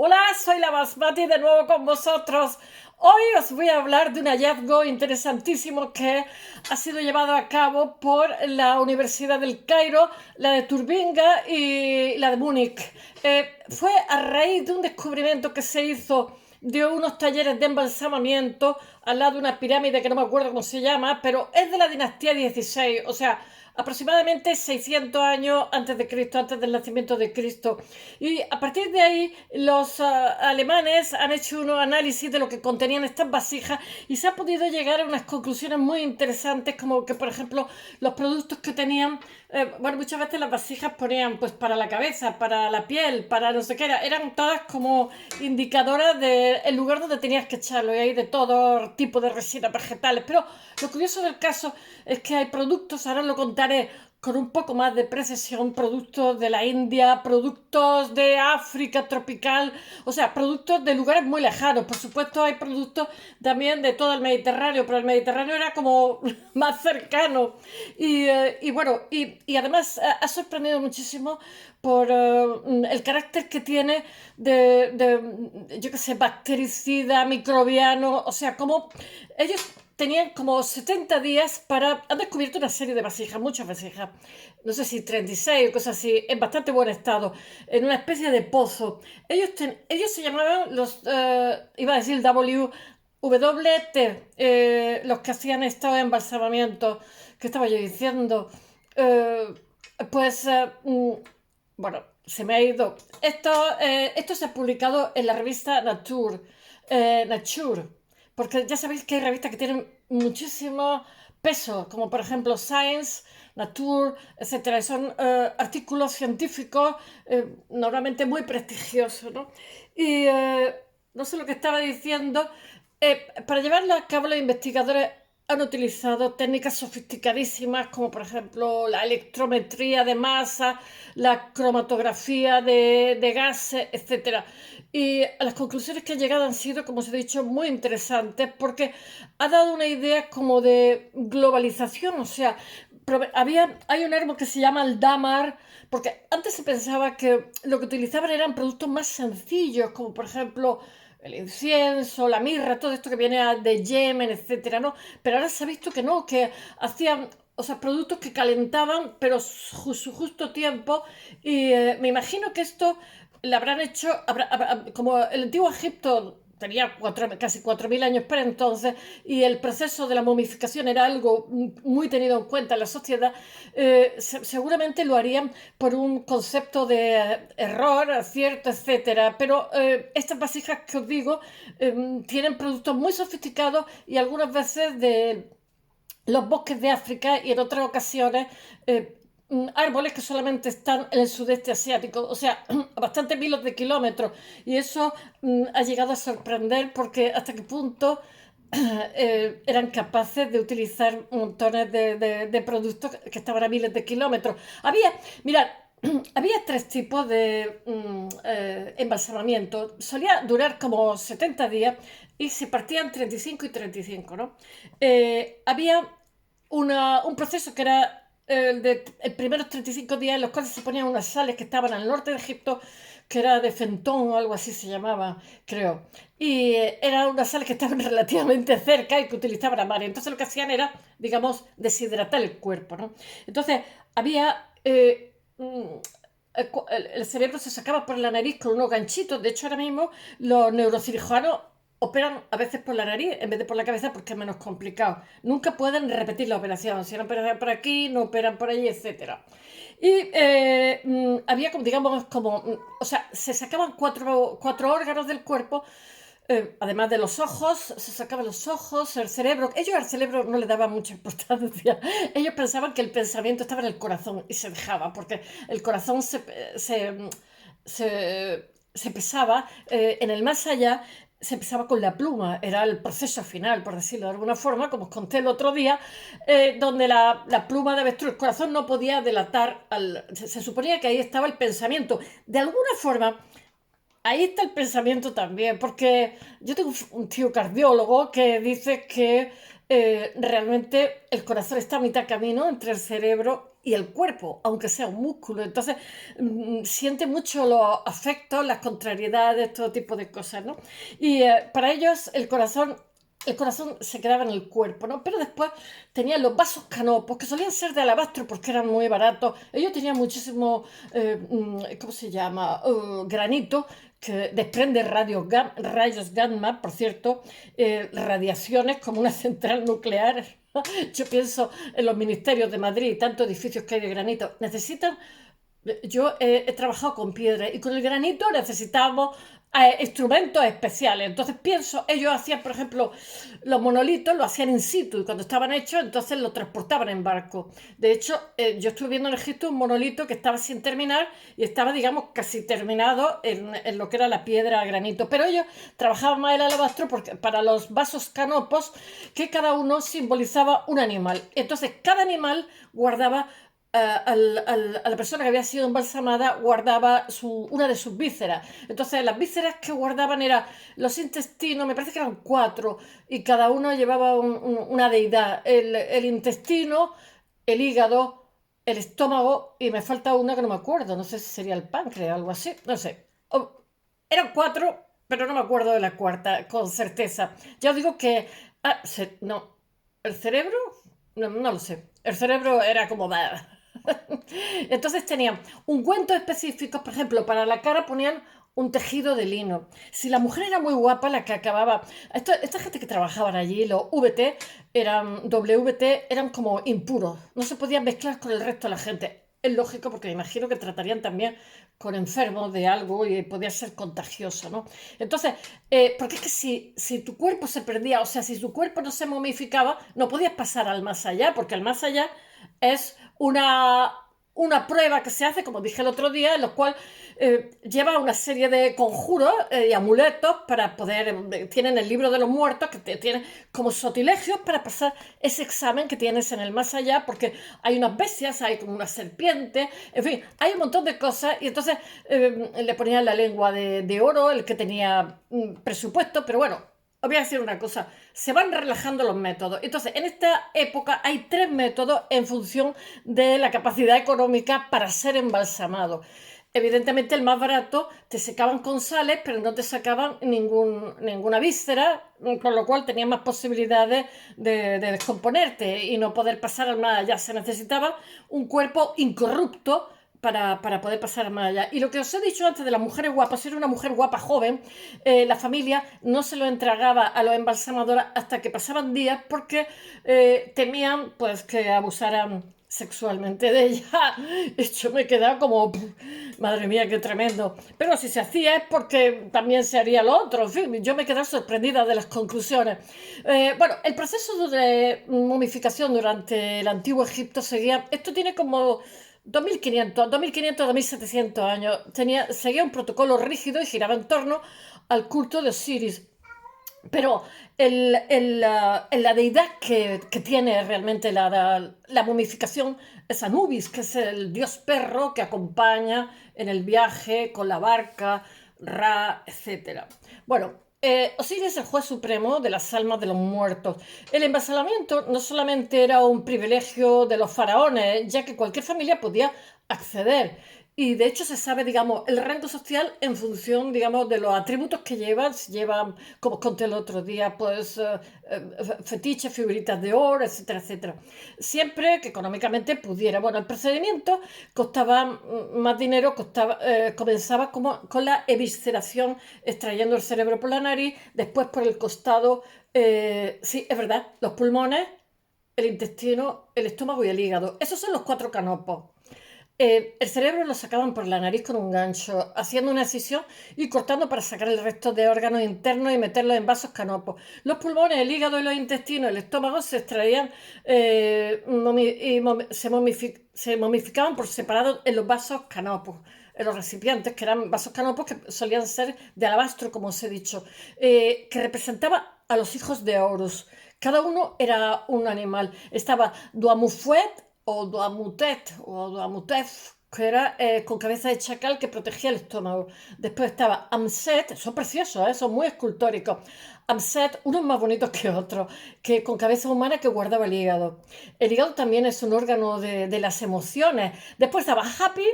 Hola, soy la Basmati de nuevo con vosotros. Hoy os voy a hablar de un hallazgo interesantísimo que ha sido llevado a cabo por la Universidad del Cairo, la de Turbinga y la de Múnich. Fue a raíz de un descubrimiento que se hizo de unos talleres de embalsamamiento al lado de una pirámide que no me acuerdo cómo se llama, pero es de la dinastía 16, o sea, aproximadamente 600 años antes de Cristo, antes del nacimiento de Cristo. Y a partir de ahí, los alemanes han hecho un análisis de lo que contenían estas vasijas y se ha podido llegar a unas conclusiones muy interesantes, como que, por ejemplo, los productos que tenían, bueno, muchas veces las vasijas ponían pues para la cabeza, para la piel, para no sé qué, eran todas como indicadoras del lugar donde tenías que echarlo, y hay de todo tipo de resinas vegetales. Pero lo curioso del caso es que hay productos, ahora lo contaré con un poco más de precisión, productos de la India, productos de África tropical, o sea, productos de lugares muy lejanos. Por supuesto hay productos también de todo el Mediterráneo, pero el Mediterráneo era como más cercano. Y bueno, y además ha sorprendido muchísimo por el carácter que tiene yo qué sé, bactericida, microbiano, o sea, como ellos tenían como 70 días para... Han descubierto una serie de vasijas, muchas vasijas, no sé si 36 o cosas así, en bastante buen estado, en una especie de pozo. Ellos se llamaban iba a decir WT, los que hacían estos embalsamamientos, que estaba yo diciendo. Eh, pues, bueno, se me ha ido. Esto se ha publicado en la revista Nature, porque ya sabéis que hay revistas que tienen muchísimo peso, como por ejemplo Science, Nature, etcétera. Son artículos científicos normalmente muy prestigiosos, ¿no? Y no sé lo que estaba diciendo. Para llevarlo a cabo, los investigadores han utilizado técnicas sofisticadísimas como por ejemplo la electrometría de masa, la cromatografía de gases, etcétera. Y las conclusiones que han llegado han sido, como os he dicho, muy interesantes porque ha dado una idea como de globalización, o sea, hay un árbol que se llama el dámar, porque antes se pensaba que lo que utilizaban eran productos más sencillos, como por ejemplo el incienso, la mirra, todo esto que viene de Yemen, etcétera, ¿no? Pero ahora se ha visto que no, que hacían, o sea, productos que calentaban, pero su justo tiempo. Y me imagino que esto lo habrán hecho, como el antiguo Egipto tenía casi 4.000 años para entonces, y el proceso de la momificación era algo muy tenido en cuenta en la sociedad. Seguramente lo harían por un concepto de error, acierto, etcétera. Pero estas vasijas que os digo tienen productos muy sofisticados y algunas veces de los bosques de África y en otras ocasiones árboles que solamente están en el sudeste asiático, o sea, a bastantes miles de kilómetros. Y eso ha llegado a sorprender porque hasta qué punto eran capaces de utilizar montones de productos que estaban a miles de kilómetros. Mirad, había tres tipos de embalsamamiento. Solía durar como 70 días y se partían 35 y 35, ¿no? Había un proceso que era el primeros 35 días en los cuales se ponían unas sales que estaban al norte de Egipto, que era de Fentón o algo así se llamaba, creo. Y eran unas sales que estaban relativamente cerca y que utilizaban a mar. Entonces lo que hacían era, digamos, deshidratar el cuerpo, ¿no? Entonces había... el cerebro se sacaba por la nariz con unos ganchitos. De hecho, ahora mismo los neurocirujanos operan a veces por la nariz en vez de por la cabeza porque es menos complicado. Nunca pueden repetir la operación. Si no operan por aquí, no operan por allí, etcétera. Y había, como, digamos, o sea, se sacaban cuatro órganos del cuerpo, además de los ojos, se sacaban los ojos, el cerebro. Ellos al cerebro no le daban mucha importancia. Ellos pensaban que el pensamiento estaba en el corazón y se dejaba, porque el corazón se pesaba en el más allá, se pesaba con la pluma, era el proceso final, por decirlo de alguna forma, como os conté el otro día, donde la pluma de avestruz, el corazón no podía delatar, se suponía que ahí estaba el pensamiento. De alguna forma, ahí está el pensamiento también, porque yo tengo un tío cardiólogo que dice que realmente el corazón está a mitad camino entre el cerebro y el cuerpo, aunque sea un músculo. Entonces, siente mucho los afectos, las contrariedades, todo tipo de cosas, ¿no? Y para ellos el corazón se quedaba en el cuerpo, ¿no? Pero después tenían los vasos canopos, que solían ser de alabastro porque eran muy baratos. Ellos tenían muchísimo, ¿cómo se llama? Granito, que desprende rayos gamma, por cierto, radiaciones como una central nuclear. Yo pienso en los ministerios de Madrid, tantos edificios que hay de granito. Yo he trabajado con piedra y con el granito necesitábamos instrumentos especiales. Entonces pienso, ellos hacían, por ejemplo, los monolitos, lo hacían in situ y cuando estaban hechos, entonces los transportaban en barco. De hecho, yo estuve viendo en Egipto un monolito que estaba sin terminar y estaba, digamos, casi terminado en lo que era la piedra granito. Pero ellos trabajaban más el alabastro porque, para los vasos canopos, que cada uno simbolizaba un animal. Entonces, cada animal guardaba a la persona que había sido embalsamada guardaba una de sus vísceras. Entonces, las vísceras que guardaban eran los intestinos, me parece que eran 4, y cada uno llevaba una deidad. El intestino, el hígado, el estómago, y me falta una que no me acuerdo, no sé si sería el páncreas o algo así, no sé. Eran 4, pero no me acuerdo de la cuarta, con certeza. Ya os digo que... no, ¿el cerebro? No, no lo sé. El cerebro era como... Entonces tenían ungüentos específicos, por ejemplo, para la cara ponían un tejido de lino. Si la mujer era muy guapa, la que acababa... esta gente que trabajaban allí, los WT, eran como impuros. No se podían mezclar con el resto de la gente. Es lógico porque me imagino que tratarían también con enfermos de algo y podía ser contagioso, ¿no? Entonces, porque es que si tu cuerpo se perdía, o sea, si tu cuerpo no se momificaba, no podías pasar al más allá, porque el más allá es una prueba que se hace, como dije el otro día, en la cual lleva una serie de conjuros y amuletos para poder, tienen el libro de los muertos, que tienen como sortilegios para pasar ese examen que tienes en el más allá, porque hay unas bestias, hay como una serpiente, en fin, hay un montón de cosas, y entonces le ponían la lengua de oro, el que tenía presupuesto, pero bueno, os voy a decir una cosa, se van relajando los métodos. Entonces, en esta época hay 3 métodos en función de la capacidad económica para ser embalsamado. Evidentemente, el más barato te secaban con sales, pero no te sacaban ninguna víscera, con lo cual tenías más posibilidades de descomponerte y no poder pasar al más allá. Se necesitaba un cuerpo incorrupto para poder pasar más allá. Y lo que os he dicho antes de las mujeres guapas, si era una mujer guapa joven, la familia no se lo entregaba a los embalsamadores hasta que pasaban días porque temían pues que abusaran sexualmente de ella. Yo me he quedado como, madre mía, qué tremendo. Pero si se hacía es porque también se haría lo otro. En fin, yo me he quedado sorprendida de las conclusiones. Bueno, el proceso de momificación durante el antiguo Egipto seguía, esto tiene como 2500, 2700 años. Seguía un protocolo rígido y giraba en torno al culto de Osiris. Pero la deidad que tiene realmente la momificación es Anubis, que es el dios perro que acompaña en el viaje con la barca, Ra, etc. Bueno, Osiris es el juez supremo de las almas de los muertos. El embalsamamiento no solamente era un privilegio de los faraones, ya que cualquier familia podía acceder. Y de hecho se sabe, digamos, el rango social en función, digamos, de los atributos que llevan. Si llevan, como conté el otro día, pues fetiches, figuritas de oro, etcétera, etcétera. Siempre que económicamente pudiera. Bueno, el procedimiento costaba más dinero, comenzaba con la evisceración, extrayendo el cerebro por la nariz, después por el costado, sí, es verdad, los pulmones, el intestino, el estómago y el hígado. Esos son los 4 canopos. El cerebro lo sacaban por la nariz con un gancho, haciendo una incisión y cortando para sacar el resto de órganos internos y meterlos en vasos canopos. Los pulmones, el hígado y los intestinos, el estómago se extraían se momificaban por separado en los vasos canopos, en los recipientes, que eran vasos canopos que solían ser de alabastro, como os he dicho, que representaba a los hijos de Horus. Cada uno era un animal. Estaba Duamufuet, o Duamutet, o Duamutef, que era con cabeza de chacal que protegía el estómago. Después estaba Amset, son preciosos, son muy escultóricos. Amset, unos más bonitos que otros, que con cabeza humana que guardaba el hígado. El hígado también es un órgano de las emociones. Después estaba Happy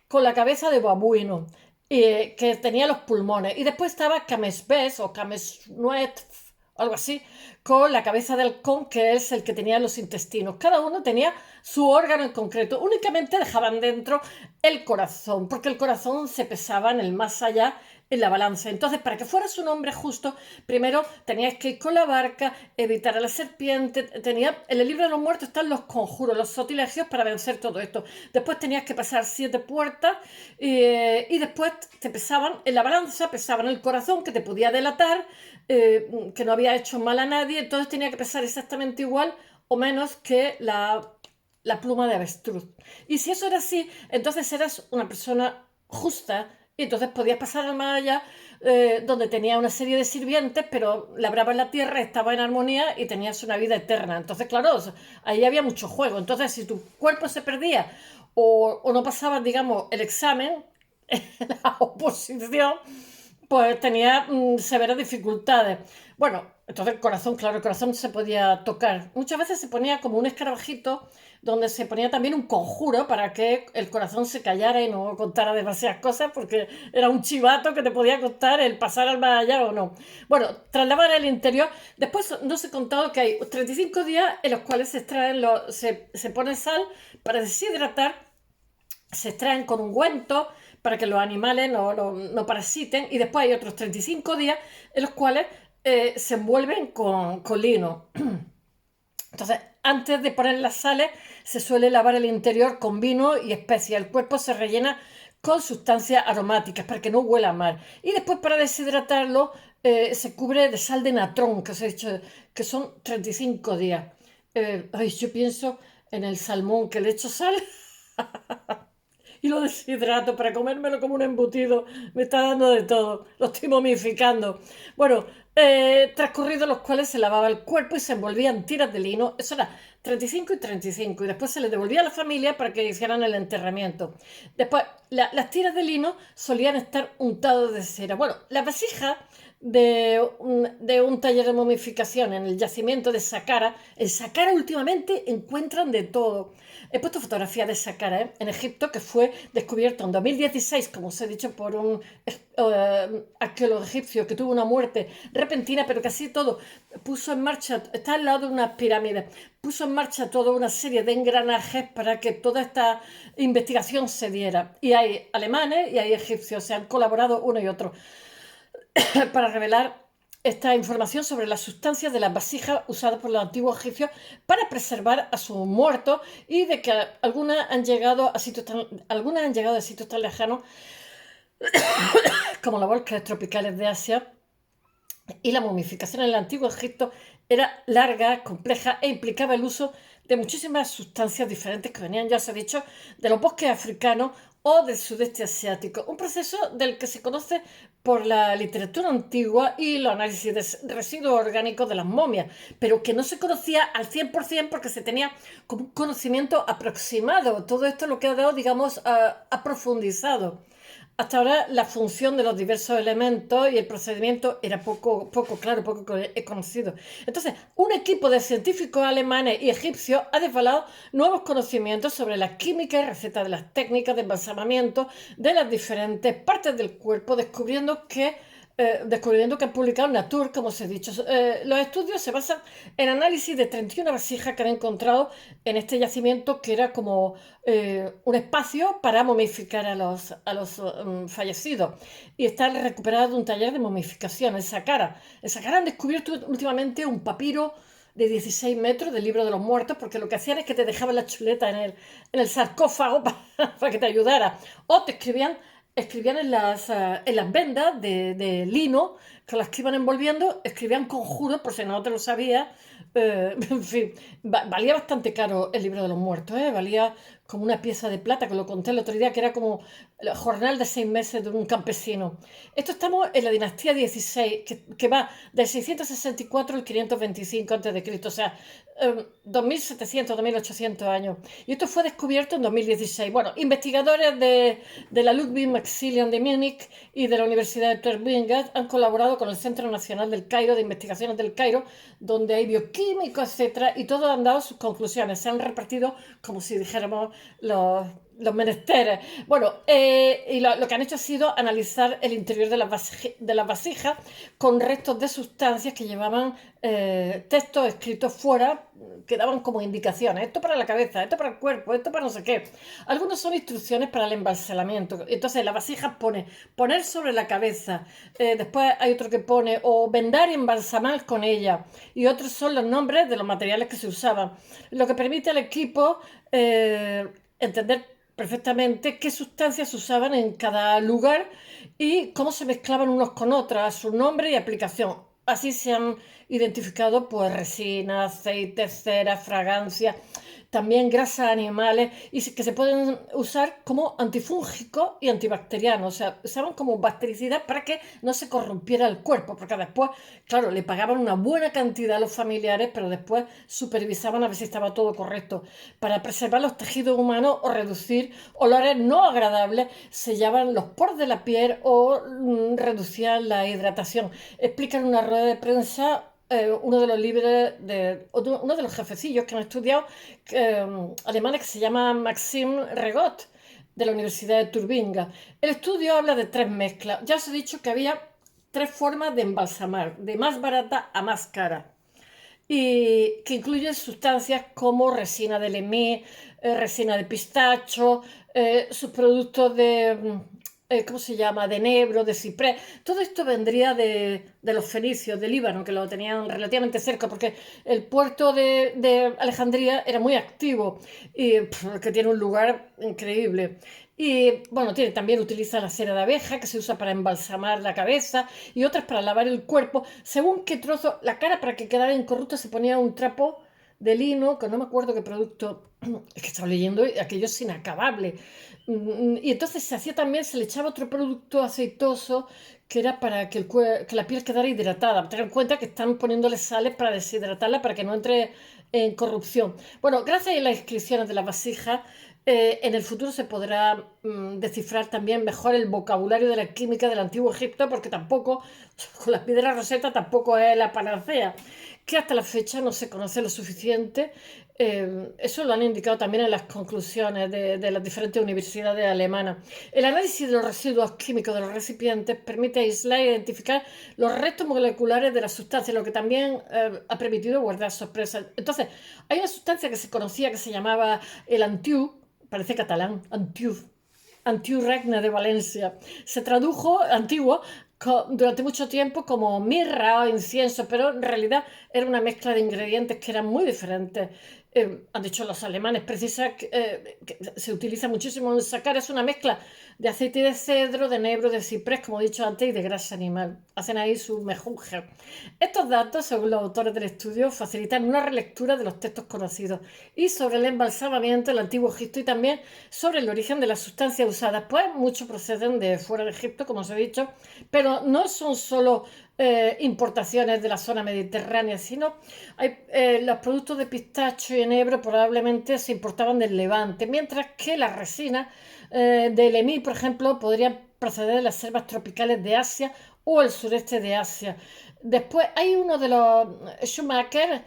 con la cabeza de babuino, que tenía los pulmones. Y después estaba Camesbes o Camesnuet, algo así, con la cabeza de halcón, que es el que tenía los intestinos. Cada uno tenía su órgano en concreto. Únicamente dejaban dentro el corazón, porque el corazón se pesaba en el más allá en la balanza. Entonces, para que fueras un hombre justo, primero tenías que ir con la barca, evitar a la serpiente. En el libro de los muertos están los conjuros, los sortilegios para vencer todo esto. Después tenías que pasar 7 puertas y después te pesaban, en la balanza pesaban el corazón que te podía delatar, que no había hecho mal a nadie, entonces tenía que pesar exactamente igual o menos que la pluma de avestruz. Y si eso era así, entonces eras una persona justa y entonces podías pasar al más allá, donde tenía una serie de sirvientes, pero labrabas la tierra, estaba en armonía y tenías una vida eterna. Entonces, claro, ahí había mucho juego. Entonces, si tu cuerpo se perdía o no pasabas, digamos, el examen, la oposición, pues tenía severas dificultades. Bueno, entonces el corazón, claro, el corazón se podía tocar. Muchas veces se ponía como un escarabajito donde se ponía también un conjuro para que el corazón se callara y no contara demasiadas cosas, porque era un chivato que te podía contar el pasar al más allá o no. Bueno, trasladaban el interior. Después nos he contado que hay 35 días en los cuales se extraen se pone sal para deshidratar, se extraen con ungüento para que los animales no parasiten, y después hay otros 35 días en los cuales se envuelven con lino. Entonces, antes de poner las sales, se suele lavar el interior con vino y especias. El cuerpo se rellena con sustancias aromáticas para que no huela mal. Y después, para deshidratarlo, se cubre de sal de natrón, que os he dicho, que son 35 días. Yo pienso en el salmón, que le echo sal y lo deshidrato para comérmelo como un embutido. Me está dando de todo. Lo estoy momificando. Bueno, transcurridos los cuales se lavaba el cuerpo y se envolvían tiras de lino. Eso era 35 y 35. Y después se les devolvía a la familia para que hicieran el enterramiento. Después, las tiras de lino solían estar untadas de cera. Bueno, las vasijas de un taller de momificación en el yacimiento de Saqqara. En Saqqara últimamente encuentran de todo. He puesto fotografías de Saqqara, en Egipto, que fue descubierto en 2016, como os he dicho, por un arqueólogo egipcio que tuvo una muerte repentina, pero casi todo puso en marcha, está al lado de unas pirámides, puso en marcha toda una serie de engranajes para que toda esta investigación se diera. Y hay alemanes y hay egipcios, se han colaborado uno y otro para revelar esta información sobre las sustancias de las vasijas usadas por los antiguos egipcios para preservar a sus muertos, y de que algunas han llegado a sitios tan lejanos como los bosques tropicales de Asia. Y la momificación en el antiguo Egipto era larga, compleja e implicaba el uso de muchísimas sustancias diferentes que venían, ya os he dicho, de los bosques africanos o del sudeste asiático. Un proceso del que se conoce por la literatura antigua y los análisis de residuos orgánicos de las momias, pero que no se conocía al 100% porque se tenía como un conocimiento aproximado. Todo esto lo que ha dado, digamos, ha profundizado. Hasta ahora la función de los diversos elementos y el procedimiento era poco claro, poco conocido. Entonces, un equipo de científicos alemanes y egipcios ha desvelado nuevos conocimientos sobre la química y recetas de las técnicas de embalsamamiento de las diferentes partes del cuerpo, descubriendo que han publicado en Nature, como os he dicho. Los estudios se basan en análisis de 31 vasijas que han encontrado en este yacimiento, que era como un espacio para momificar a los fallecidos, y están recuperados de un taller de momificación en Saqqara. En Saqqara han descubierto últimamente un papiro de 16 metros del libro de los muertos, porque lo que hacían es que te dejaban la chuleta en el sarcófago para que te ayudara, o te escribían en las vendas de lino, que las que iban envolviendo, escribían conjuros, por si no te lo sabías. En fin, valía bastante caro el libro de los muertos, valía como una pieza de plata, que lo conté el otro día, que era como el jornal de 6 meses de un campesino. Esto estamos en la dinastía 16, que va del 664 al 525 a.C., o sea, 2700, 2800 años. Y esto fue descubierto en 2016. Bueno, investigadores de la Ludwig Maximilian de Múnich y de la Universidad de Tübingen han colaborado con el Centro Nacional del Cairo, de Investigaciones del Cairo, donde hay bioquímicos, etcétera, y todos han dado sus conclusiones. Se han repartido como si dijéramos los menesteres. Bueno, y lo que han hecho ha sido analizar el interior de las vasijas con restos de sustancias que llevaban textos escritos fuera que daban como indicaciones. Esto para la cabeza, esto para el cuerpo, esto para no sé qué. Algunos son instrucciones para el embalsamamiento. Entonces la vasija pone poner sobre la cabeza. Después hay otro que pone o vendar y embalsamar con ella. Y otros son los nombres de los materiales que se usaban. Lo que permite al equipo entender perfectamente qué sustancias se usaban en cada lugar y cómo se mezclaban unos con otras, su nombre y aplicación. Así se han identificado pues resinas, aceites, ceras, fragancias, también grasas animales y que se pueden usar como antifúngicos y antibacterianos. O sea, usaban como bactericidad para que no se corrompiera el cuerpo, porque después, claro, le pagaban una buena cantidad a los familiares, pero después supervisaban a ver si estaba todo correcto. Para preservar los tejidos humanos o reducir olores no agradables, sellaban los poros de la piel o reducían la hidratación. Explican en una rueda de prensa uno de los líderes, uno de los jefecillos que han estudiado alemanes, que se llama Maxim Regot, de la Universidad de Tübingen. El estudio habla de 3 mezclas. Ya os he dicho que había 3 formas de embalsamar, de más barata a más cara, y que incluyen sustancias como resina de lemé, resina de pistacho, subproductos ¿cómo se llama?, de enebro, de ciprés. Todo esto vendría de los fenicios, del Líbano, que lo tenían relativamente cerca, porque el puerto de Alejandría era muy activo y que tiene un lugar increíble. Y bueno, también utiliza la cera de abeja, que se usa para embalsamar la cabeza, y otras para lavar el cuerpo. Según qué trozo, la cara, para que quedara incorrupta, se ponía un trapo de lino, que no me acuerdo qué producto, es que estaba leyendo y aquello es inacabable. Y entonces se hacía también, se le echaba otro producto aceitoso que era para que la piel quedara hidratada. Ten en cuenta que están poniéndole sales para deshidratarla, para que no entre en corrupción. Bueno, gracias a las inscripciones de las vasijas, en el futuro se podrá descifrar también mejor el vocabulario de la química del antiguo Egipto, porque tampoco, con las piedras Rosetta, tampoco es la panacea, que hasta la fecha no se conoce lo suficiente. Eso lo han indicado también en las conclusiones de las diferentes universidades alemanas. El análisis de los residuos químicos de los recipientes permite aislar e identificar los restos moleculares de las sustancias, lo que también ha permitido guardar sorpresas. Entonces, hay una sustancia que se conocía que se llamaba el antiu, parece catalán, antiu, Antiu Regne de Valencia. Se tradujo antiguo durante mucho tiempo como mirra o incienso, pero en realidad era una mezcla de ingredientes que eran muy diferentes. Han dicho los alemanes, precisa que se utiliza muchísimo en sacar, es una mezcla de aceite de cedro, de enebro, de ciprés, como he dicho antes, y de grasa animal. Hacen ahí su mejunje. Estos datos, según los autores del estudio, facilitan una relectura de los textos conocidos y sobre el embalsamamiento del antiguo Egipto y también sobre el origen de las sustancias usadas. Pues muchos proceden de fuera de Egipto, como os he dicho, pero no son solo importaciones de la zona mediterránea, sino los productos de pistacho y enebro probablemente se importaban del Levante, mientras que las resinas del emí, por ejemplo, podrían proceder de las selvas tropicales de Asia o el sureste de Asia. Después hay uno de los Schumacher,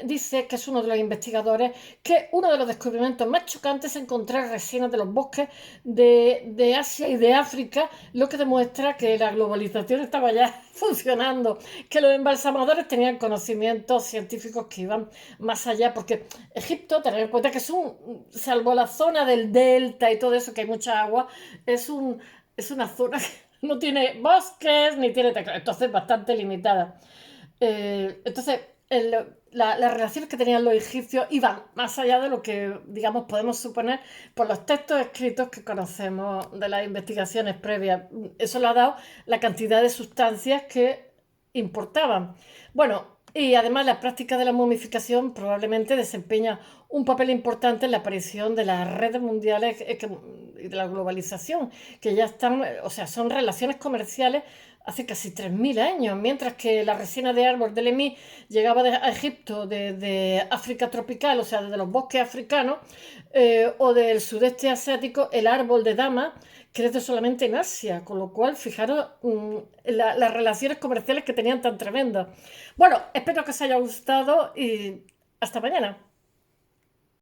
dice, que es uno de los investigadores, que uno de los descubrimientos más chocantes es encontrar resinas de los bosques de Asia y de África, lo que demuestra que la globalización estaba ya funcionando, que los embalsamadores tenían conocimientos científicos que iban más allá, porque Egipto, tener en cuenta que salvo la zona del delta y todo eso, que hay mucha agua, es una zona que no tiene bosques ni tiene teclado, entonces bastante limitada. Entonces, las relaciones que tenían los egipcios iban más allá de lo que, digamos, podemos suponer por los textos escritos que conocemos de las investigaciones previas. Eso le ha dado la cantidad de sustancias que importaban. Bueno, Y además la práctica de la momificación probablemente desempeña un papel importante en la aparición de las redes mundiales y de la globalización, que ya están, o sea, son relaciones comerciales hace casi 3.000 años, mientras que la resina de árbol de Lemí llegaba a Egipto de África tropical, o sea, desde los bosques africanos, o del sudeste asiático, el árbol de dama crece solamente en Asia, con lo cual, fijaros las relaciones comerciales que tenían tan tremendas. Bueno, espero que os haya gustado y hasta mañana.